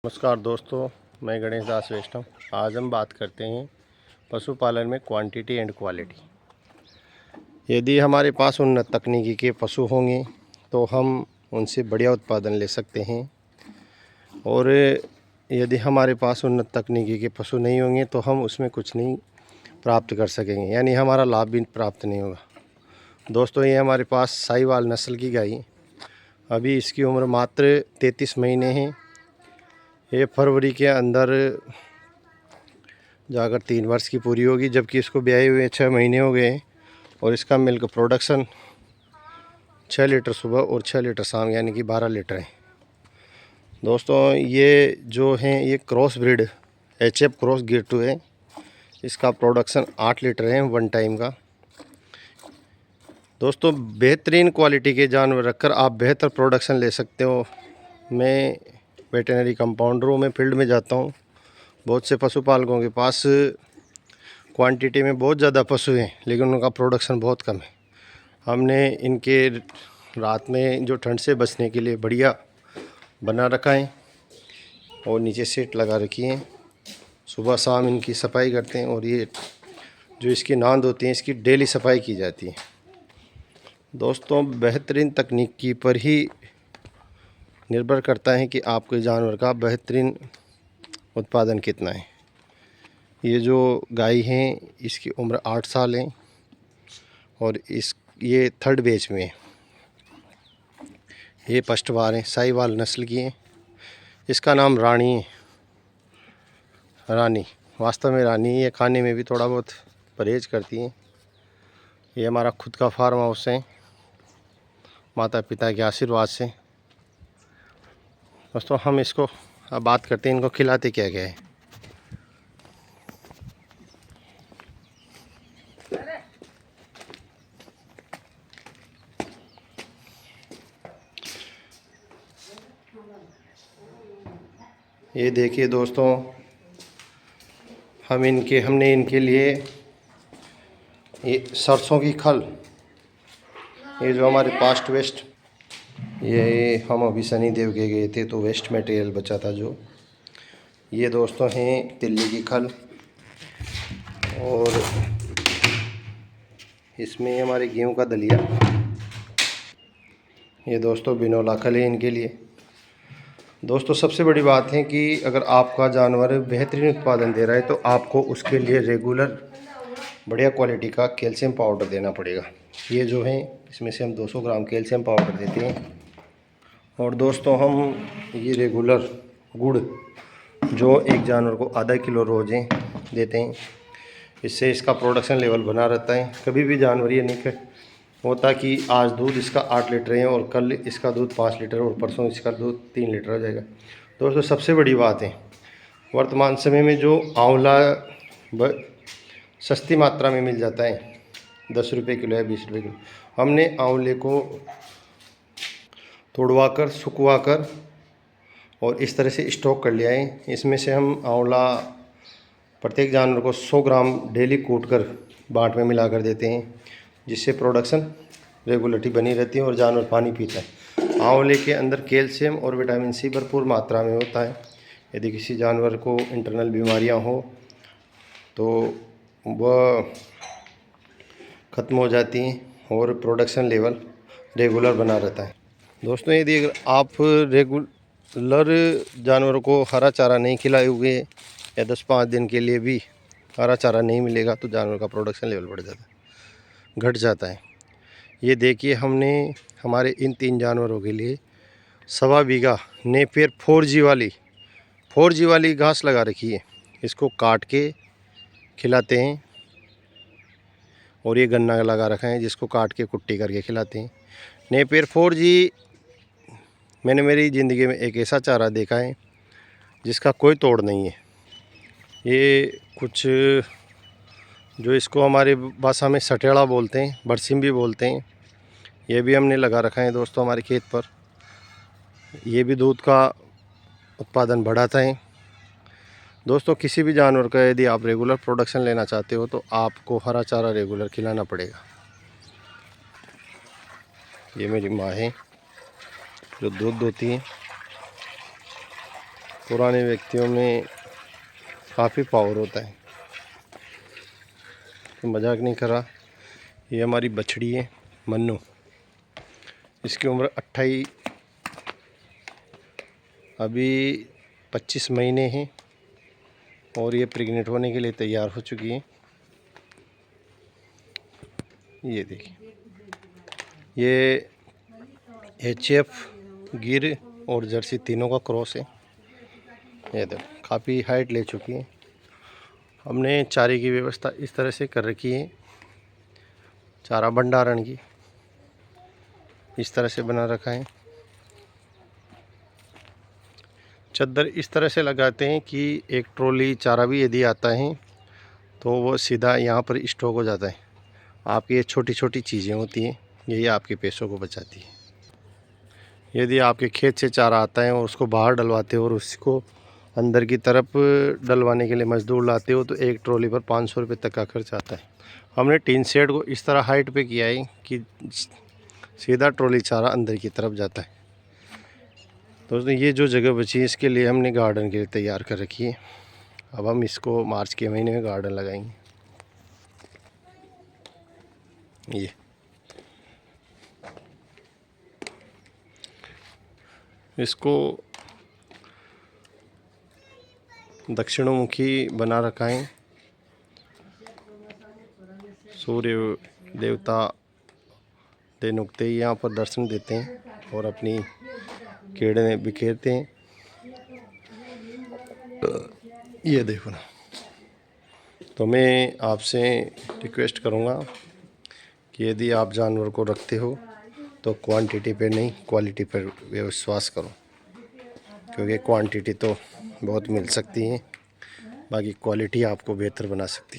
नमस्कार दोस्तों, मैं गणेश दास वैष्णव। आज हम बात करते हैं पशुपालन में क्वांटिटी एंड क्वालिटी। यदि हमारे पास उन्नत तकनीकी के पशु होंगे तो हम उनसे बढ़िया उत्पादन ले सकते हैं, और यदि हमारे पास उन्नत तकनीकी के पशु नहीं होंगे तो हम उसमें कुछ नहीं प्राप्त कर सकेंगे, यानी हमारा लाभ भी प्राप्त नहीं होगा। दोस्तों, ये हमारे पास साहिवाल नस्ल की गाय, अभी इसकी उम्र मात्र 33 महीने है। ये फरवरी के अंदर जाकर 3 वर्ष की पूरी होगी, जबकि इसको ब्याए हुए 6 महीने हो गए हैं। और इसका मिल्क प्रोडक्शन 6 लीटर सुबह और 6 लीटर शाम, यानी कि 12 लीटर है। दोस्तों, ये जो हैं ये क्रॉस ब्रीड HF क्रॉस गिर 2 है। इसका प्रोडक्शन 8 लीटर है वन टाइम का। दोस्तों, बेहतरीन क्वालिटी के जानवर रखकर आप बेहतर प्रोडक्शन ले सकते हो। मैं वेटेनरी कंपाउंडरों में फील्ड में जाता हूँ। बहुत से पशुपालकों के पास क्वांटिटी में बहुत ज़्यादा पशु हैं, लेकिन उनका प्रोडक्शन बहुत कम है। हमने इनके रात में जो ठंड से बचने के लिए बढ़िया बना रखा है और नीचे सेट लगा रखी है। सुबह शाम इनकी सफाई करते हैं, और ये जो इसकी नांद होती है इसकी डेली सफाई की जाती है। दोस्तों, बेहतरीन तकनीकी पर ही निर्भर करता है कि आपके जानवर का बेहतरीन उत्पादन कितना है। ये जो गाय हैं इसकी उम्र 8 साल है, और ये थर्ड बैच में है। ये फर्स्ट बार है, साहिवाल नस्ल की है। इसका नाम रानी है। रानी वास्तव में रानी है। ये खाने में भी थोड़ा बहुत परहेज करती हैं। ये हमारा खुद का फार्म हाउस है, माता पिता के आशीर्वाद से। दोस्तों, हम इसको अब बात करते हैं इनको खिलाते क्या क्या है। ये देखिए दोस्तों, हमने इनके लिए ये सरसों की खल, ये जो हमारे पास्ट वेस्ट, ये हम अभी सनी देव के गए थे तो वेस्ट मटेरियल बचा था जो, ये दोस्तों हैं तिल्ली की खल, और इसमें हमारे गेहूं का दलिया। ये दोस्तों बिनौला खल है इनके लिए। दोस्तों, सबसे बड़ी बात है कि अगर आपका जानवर बेहतरीन उत्पादन दे रहा है तो आपको उसके लिए रेगुलर बढ़िया क्वालिटी का कैल्शियम पाउडर देना पड़ेगा। ये जो है इसमें से हम 200 ग्राम कैल्शियम पाउडर देते हैं। और दोस्तों, हम ये रेगुलर गुड़ जो एक जानवर को आधा किलो रोज़ें देते हैं, इससे इसका प्रोडक्शन लेवल बना रहता है। कभी भी जानवर ये नहीं होता कि आज दूध इसका 8 लीटर है और कल इसका दूध 5 लीटर और परसों इसका दूध 3 लीटर हो जाएगा। दोस्तों, सबसे बड़ी बात है वर्तमान समय में जो आंवला सस्ती मात्रा में मिल जाता है, 10 रुपये किलो या 20 रुपये किलो, हमने आंवले को तोड़वा कर सुखवा कर और इस तरह से स्टॉक कर लिया है। इसमें से हम आंवला प्रत्येक जानवर को 100 ग्राम डेली कूट कर बाट में मिला कर देते हैं, जिससे प्रोडक्शन रेगुलरिटी बनी रहती है और जानवर पानी पीता है। आंवले के अंदर कैल्शियम और विटामिन सी भरपूर मात्रा में होता है। यदि किसी जानवर को इंटरनल बीमारियां हो तो वह ख़त्म हो जाती हैं और प्रोडक्शन लेवल रेगुलर बना रहता है। दोस्तों, यदि अगर आप रेगुलर जानवरों को हरा चारा नहीं खिलाए हुए या 10-5 दिन के लिए भी हरा चारा नहीं मिलेगा तो जानवर का प्रोडक्शन लेवल बढ़ जाता है, घट जाता है। ये देखिए, हमने हमारे इन 3 जानवरों के लिए 1.25 बीघा नेपियर 4G वाली घास लगा रखी है। इसको काट के खिलाते हैं, और ये गन्ना लगा रखा है जिसको काट के कुट्टी करके खिलाते हैं। नेपियर 4G मैंने मेरी ज़िंदगी में एक ऐसा चारा देखा है जिसका कोई तोड़ नहीं है। ये कुछ जो इसको हमारी भाषा में सटेड़ा बोलते हैं, बरसिम भी बोलते हैं, ये भी हमने लगा रखा है दोस्तों हमारे खेत पर। ये भी दूध का उत्पादन बढ़ाता है। दोस्तों, किसी भी जानवर का यदि आप रेगुलर प्रोडक्शन लेना चाहते हो तो आपको हरा चारा रेगुलर खिलाना पड़ेगा। ये मेरी माँ है जो दूध दोती है। पुराने व्यक्तियों में काफ़ी पावर होता है, तो मजाक नहीं कर रहा। ये हमारी बछड़ी है मन्नू, इसकी उम्र 28 अभी 25 महीने हैं और ये प्रेग्नेंट होने के लिए तैयार हो चुकी है। ये देखिए, ये HF गिर और जर्सी तीनों का क्रॉस है। ये देखो काफ़ी हाइट ले चुकी है। हमने चारे की व्यवस्था इस तरह से कर रखी है, चारा भंडारण की इस तरह से बना रखा है। चद्दर इस तरह से लगाते हैं कि एक ट्रॉली चारा भी यदि आता है तो वो सीधा यहाँ पर स्टॉक हो जाता है। आपकी ये छोटी छोटी चीज़ें होती हैं, यही आपके पैसों को बचाती है। यदि आपके खेत से चारा आता है और उसको बाहर डलवाते हो और उसको अंदर की तरफ डलवाने के लिए मज़दूर लाते हो तो एक ट्रॉली पर 500 रुपये तक का खर्च आता है। हमने टीन शेड को इस तरह हाइट पे किया है कि सीधा ट्रॉली चारा अंदर की तरफ जाता है। दोस्तों ये जो जगह बची है इसके लिए हमने गार्डन के लिए तैयार कर रखी है। अब हम इसको मार्च के महीने में गार्डन लगाएंगे। ये इसको दक्षिणमुखी बना रखा है। सूर्य देवता दिन उगते ही यहाँ पर दर्शन देते हैं और अपनी किरणें बिखेरते हैं। ये देखो ना, तो मैं आपसे रिक्वेस्ट करूँगा कि यदि आप जानवर को रखते हो तो क्वांटिटी पे नहीं क्वालिटी पर विश्वास करो, क्योंकि क्वांटिटी तो बहुत मिल सकती है, बाकी क्वालिटी आपको बेहतर बना सकती है।